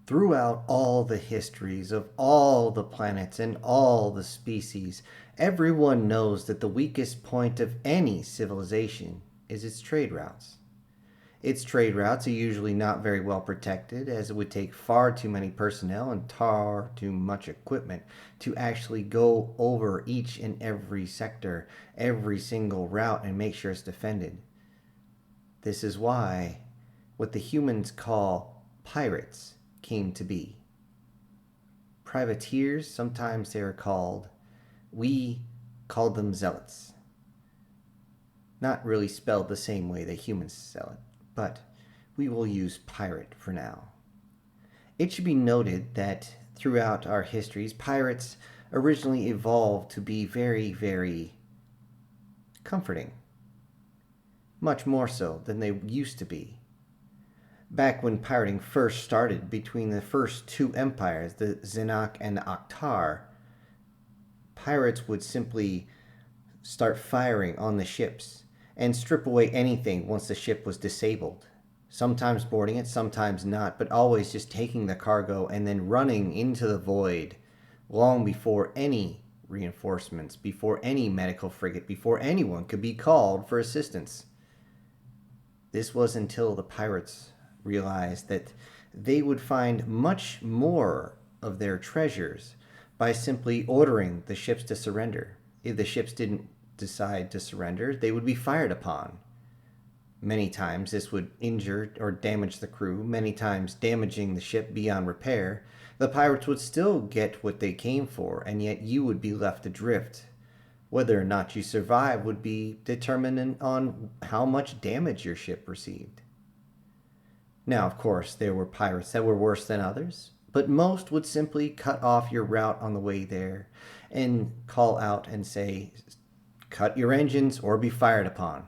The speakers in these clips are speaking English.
Throughout all the histories of all the planets and all the species, everyone knows that the weakest point of any civilization is its trade routes. Its trade routes are usually not very well protected, as it would take far too many personnel and far too much equipment to actually go over each and every sector, every single route, and make sure it's defended. This is why what the humans call pirates came to be. Privateers, sometimes they are called. We called them zealots. Not really spelled the same way that humans spell it, but we will use pirate for now. It should be noted that throughout our histories, pirates originally evolved to be very, very comforting. Much more so than they used to be. Back when pirating first started between the first two empires, the Zenak and the Akhtar, pirates would simply start firing on the ships and strip away anything once the ship was disabled. Sometimes boarding it, sometimes not, but always just taking the cargo and then running into the void long before any reinforcements, before any medical frigate, before anyone could be called for assistance. This was until the pirates realized that they would find much more of their treasures by simply ordering the ships to surrender. If the ships didn't decide to surrender, they would be fired upon. Many times this would injure or damage the crew, many times damaging the ship beyond repair. The pirates would still get what they came for, and yet you would be left adrift. Whether or not you survive would be determined on how much damage your ship received. Now, of course, there were pirates that were worse than others, but most would simply cut off your route on the way there and call out and say, cut your engines or be fired upon.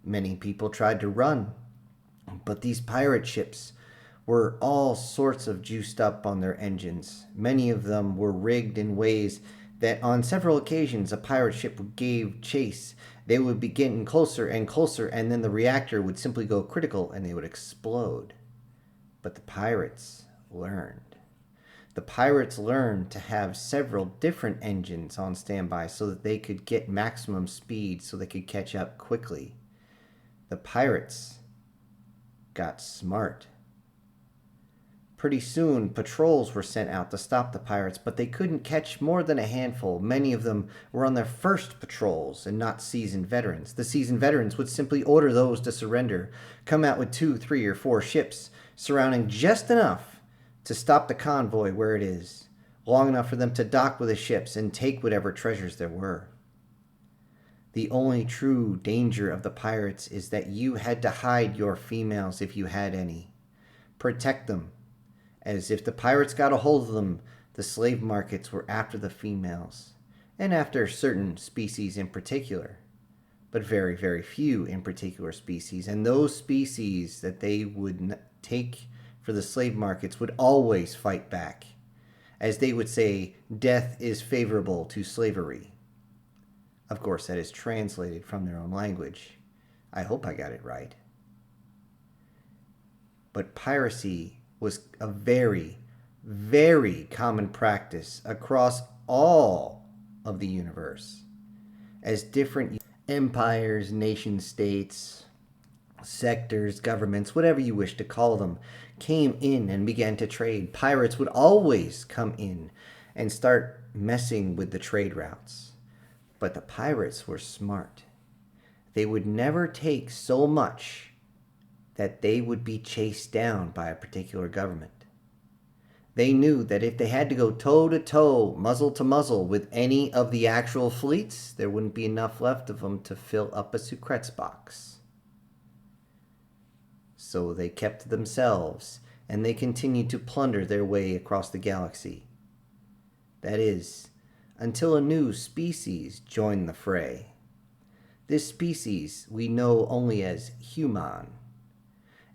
Many people tried to run, but these pirate ships were all sorts of juiced up on their engines. Many of them were rigged in ways that on several occasions a pirate ship gave chase. They would be getting closer and closer, and then the reactor would simply go critical and they would explode. But the pirates learned. The pirates learned to have several different engines on standby so that they could get maximum speed so they could catch up quickly. The pirates got smart. Pretty soon, patrols were sent out to stop the pirates, but they couldn't catch more than a handful. Many of them were on their first patrols and not seasoned veterans. The seasoned veterans would simply order those to surrender, come out with 2, 3, or 4 ships, surrounding just enough to stop the convoy where it is, long enough for them to dock with the ships and take whatever treasures there were. The only true danger of the pirates is that you had to hide your females if you had any. Protect them, as if the pirates got a hold of them, the slave markets were after the females, and after certain species in particular, but very, very few in particular species. And those species that they would take for the slave markets would always fight back, as they would say, death is favorable to slavery. Of course, that is translated from their own language. I hope I got it right. But piracy was a very, very common practice across all of the universe, as different empires, nation states, sectors, governments, whatever you wish to call them, came in and began to trade. Pirates would always come in and start messing with the trade routes. But the pirates were smart. They would never take so much that they would be chased down by a particular government. They knew that if they had to go toe to toe, muzzle to muzzle with any of the actual fleets, there wouldn't be enough left of them to fill up a Sucrets box. So they kept to themselves, and they continued to plunder their way across the galaxy. That is, until a new species joined the fray. This species we know only as human.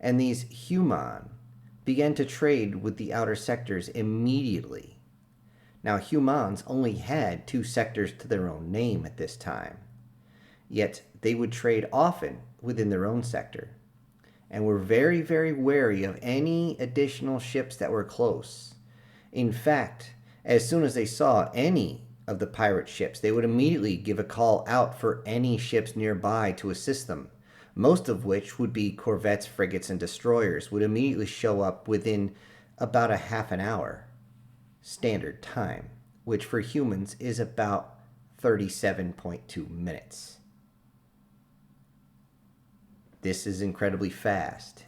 And these human began to trade with the outer sectors immediately. Now, humans only had 2 sectors to their own name at this time, yet they would trade often within their own sector. and were very, very wary of any additional ships that were close. In fact, as soon as they saw any of the pirate ships, they would immediately give a call out for any ships nearby to assist them. Most of which would be corvettes, frigates, and destroyers, would immediately show up within about a half an hour standard time, which for humans is about 37.2 minutes. This is incredibly fast,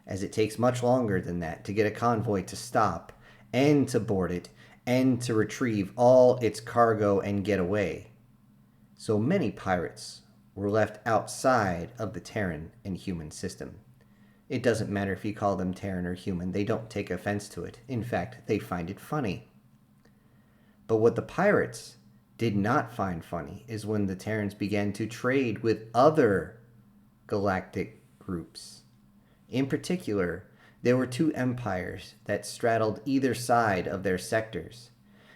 as it takes much longer than that to get a convoy to stop and to board it and to retrieve all its cargo and get away. So many pirates were left outside of the Terran and human system. It doesn't matter if you call them Terran or human, they don't take offense to it. In fact, they find it funny. But what the pirates did not find funny is when the Terrans began to trade with other galactic groups. In particular, there were two empires that straddled either side of their sectors,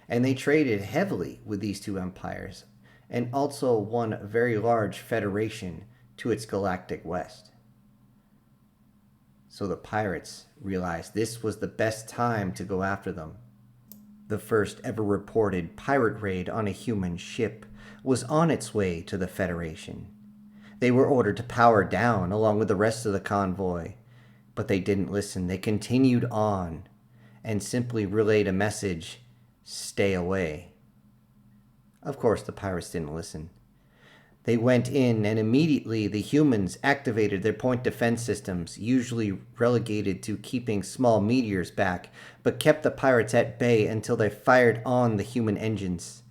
and they traded heavily with these two empires, and also one very large federation to its galactic west. So the pirates realized this was the best time to go after them. The first ever reported pirate raid on a human ship was on its way to the Federation. They were ordered to power down along with the rest of the convoy, but they didn't listen. They continued on and simply relayed a message, "Stay away." Of course, the pirates didn't listen. They went in, and immediately the humans activated their point defense systems, usually relegated to keeping small meteors back, but kept the pirates at bay until they fired on the human engines.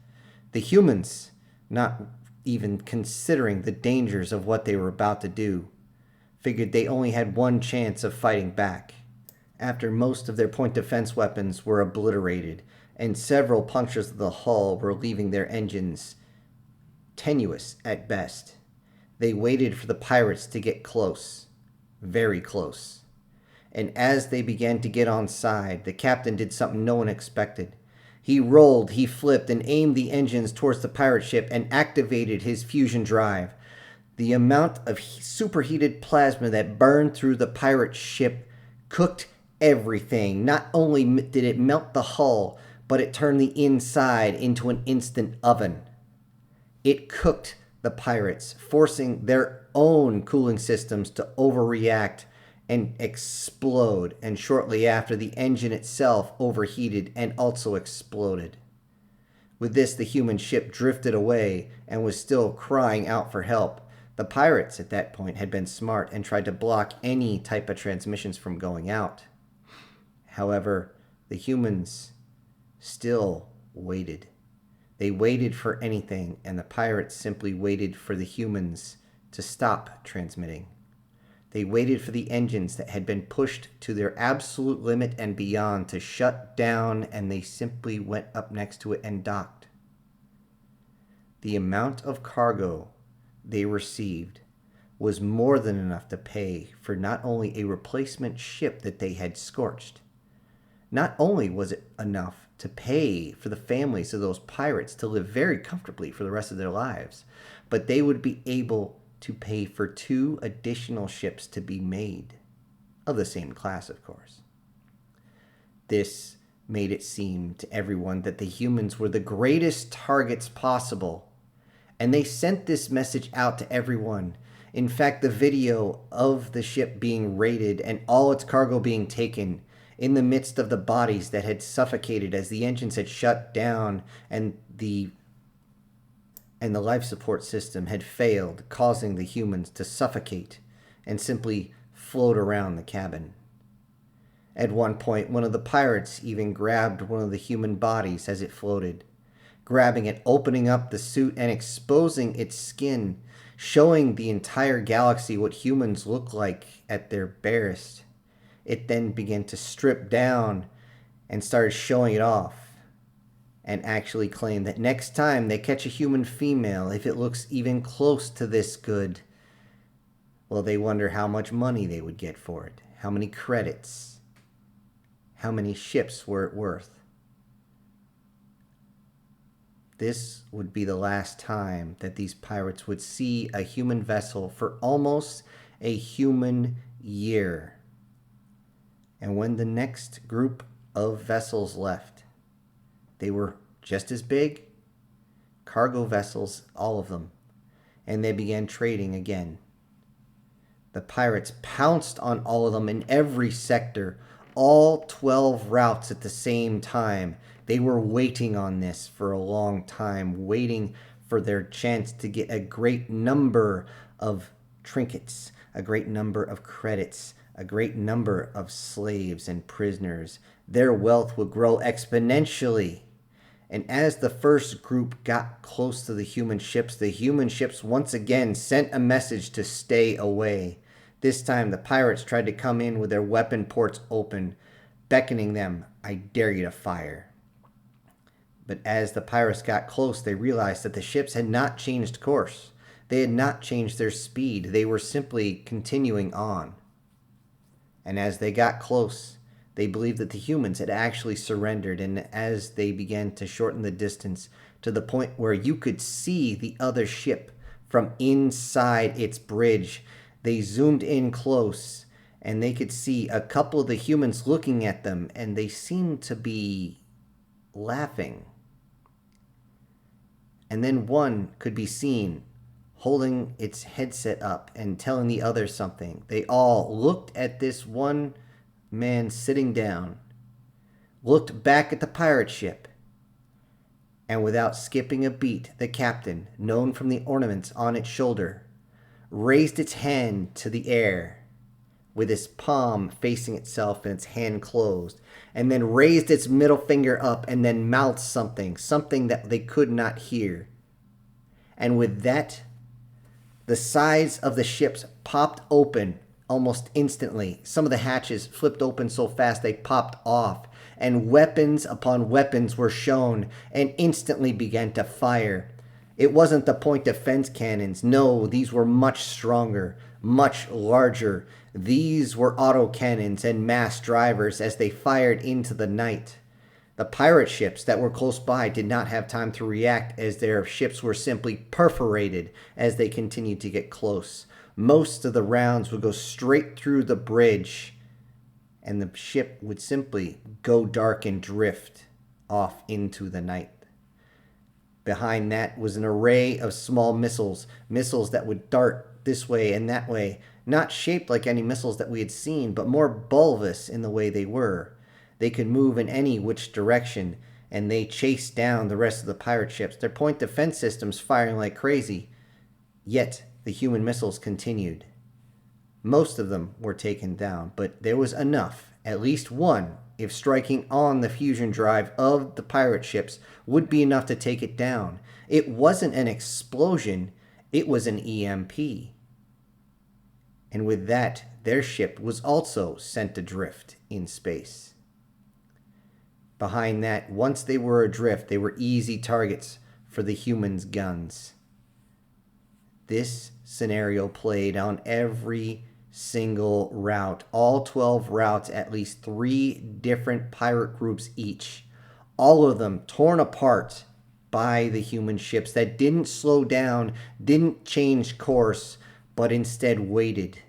The humans, not even considering the dangers of what they were about to do, figured they only had one chance of fighting back. After most of their point defense weapons were obliterated, and several punctures of the hull were leaving their engines tenuous at best, they waited for the pirates to get close, very close. And as they began to get on side, the captain did something no one expected. He rolled, he flipped, and aimed the engines towards the pirate ship and activated his fusion drive. The amount of superheated plasma that burned through the pirate ship cooked everything. Not only did it melt the hull, but it turned the inside into an instant oven. It cooked the pirates, forcing their own cooling systems to overreact and explode, and shortly after, the engine itself overheated and also exploded. With this, the human ship drifted away and was still crying out for help. The pirates at that point had been smart and tried to block any type of transmissions from going out. However, the humans still waited. They waited for anything, and the pirates simply waited for the humans to stop transmitting. They waited for the engines that had been pushed to their absolute limit and beyond to shut down, and they simply went up next to it and docked. The amount of cargo they received was more than enough to pay for not only a replacement ship that they had scorched. Not only was it enough to pay for the families of those pirates to live very comfortably for the rest of their lives, but they would be able to pay for 2 additional ships to be made, of the same class, of course. This made it seem to everyone that the humans were the greatest targets possible, and they sent this message out to everyone. In fact, the video of the ship being raided and all its cargo being taken in the midst of the bodies that had suffocated as the engines had shut down and the life support system had failed, causing the humans to suffocate and simply float around the cabin. At one point, one of the pirates even grabbed one of the human bodies as it floated, grabbing it, opening up the suit and exposing its skin, showing the entire galaxy what humans look like at their barest. It then began to strip down and started showing it off, and actually claimed that next time they catch a human female, if it looks even close to this good, well, they wonder how much money they would get for it, how many credits, how many ships were it worth. This would be the last time that these pirates would see a human vessel for almost a human year. And when the next group of vessels left, they were just as big, cargo vessels, all of them, and they began trading again. The pirates pounced on all of them in every sector, all 12 routes at the same time. They were waiting on this for a long time, waiting for their chance to get a great number of trinkets, a great number of credits, a great number of slaves and prisoners. Their wealth would grow exponentially. And as the first group got close to the human ships once again sent a message to stay away. This time the pirates tried to come in with their weapon ports open, beckoning them, "I dare you to fire." But as the pirates got close, they realized that the ships had not changed course. They had not changed their speed. They were simply continuing on. And as they got close, they believed that the humans had actually surrendered, and as they began to shorten the distance to the point where you could see the other ship from inside its bridge, they zoomed in close, and they could see a couple of the humans looking at them, and they seemed to be laughing. And then one could be seen holding its headset up and telling the other something. They all looked at this one man sitting down, looked back at the pirate ship, and without skipping a beat, the captain, known from the ornaments on its shoulder, raised its hand to the air with its palm facing itself and its hand closed, and then raised its middle finger up and then mouthed something that they could not hear. And with that, the sides of the ships popped open almost instantly. Some of the hatches flipped open so fast they popped off, and weapons upon weapons were shown and instantly began to fire. It wasn't the point defense cannons. No, these were much stronger, much larger. These were autocannons and mass drivers as they fired into the night. The pirate ships that were close by did not have time to react, as their ships were simply perforated as they continued to get close. Most of the rounds would go straight through the bridge, and the ship would simply go dark and drift off into the night. Behind that was an array of small missiles that would dart this way and that way, not shaped like any missiles that we had seen, but more bulbous in the way they were. They could move in any which direction, and they chased down the rest of the pirate ships, their point defense systems firing like crazy. Yet the human missiles continued. Most of them were taken down, but there was enough, at least one, if striking on the fusion drive of the pirate ships, would be enough to take it down. It wasn't an explosion, it was an EMP. And with that, their ship was also sent adrift in space. Behind that, once they were adrift, they were easy targets for the humans' guns. This scenario played on every single route. All 12 routes, at least 3 different pirate groups each. All of them torn apart by the human ships that didn't slow down, didn't change course, but instead waited.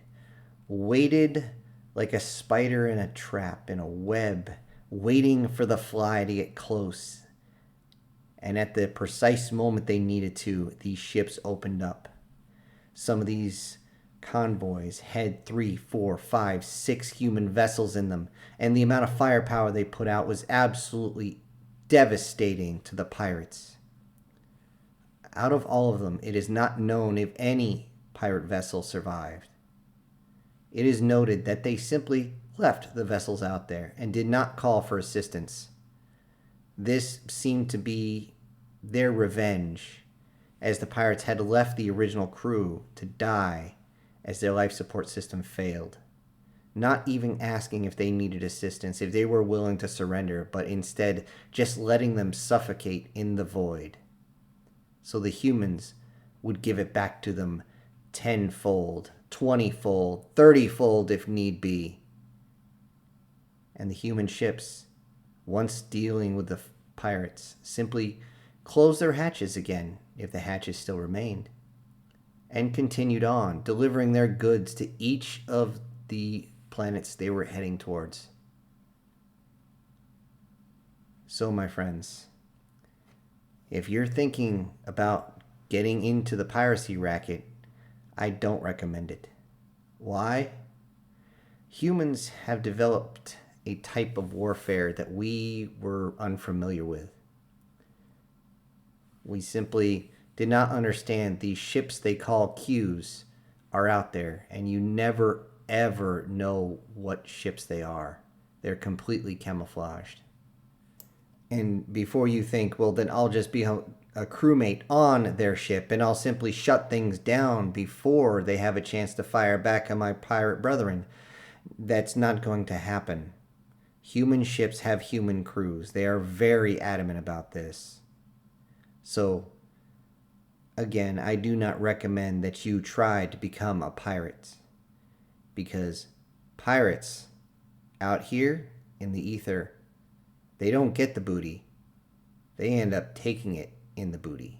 Waited like a spider in a trap, in a web, waiting for the fly to get close. And at the precise moment they needed to, these ships opened up. Some of these convoys had 3, 4, 5, 6 human vessels in them, and the amount of firepower they put out was absolutely devastating to the pirates. Out of all of them, it is not known if any pirate vessel survived. It is noted that they simply left the vessels out there and did not call for assistance. This seemed to be their revenge, as the pirates had left the original crew to die as their life support system failed, not even asking if they needed assistance, if they were willing to surrender, but instead just letting them suffocate in the void. So the humans would give it back to them tenfold, 20-fold, 30-fold if need be. And the human ships, once dealing with the pirates, simply closed their hatches again, if the hatches still remained, and continued on, delivering their goods to each of the planets they were heading towards. So, my friends, if you're thinking about getting into the piracy racket, I don't recommend it. Why? Humans have developed a type of warfare that we were unfamiliar with. We simply did not understand these ships they call Qs are out there, and you never ever know what ships they are. They're completely camouflaged. And before you think, well, then I'll just be a crewmate on their ship and I'll simply shut things down before they have a chance to fire back on my pirate brethren. That's not going to happen. Human ships have human crews. They are very adamant about this. So, again, I do not recommend that you try to become a pirate. Because pirates out here in the ether, they don't get the booty. They end up taking it in the booty.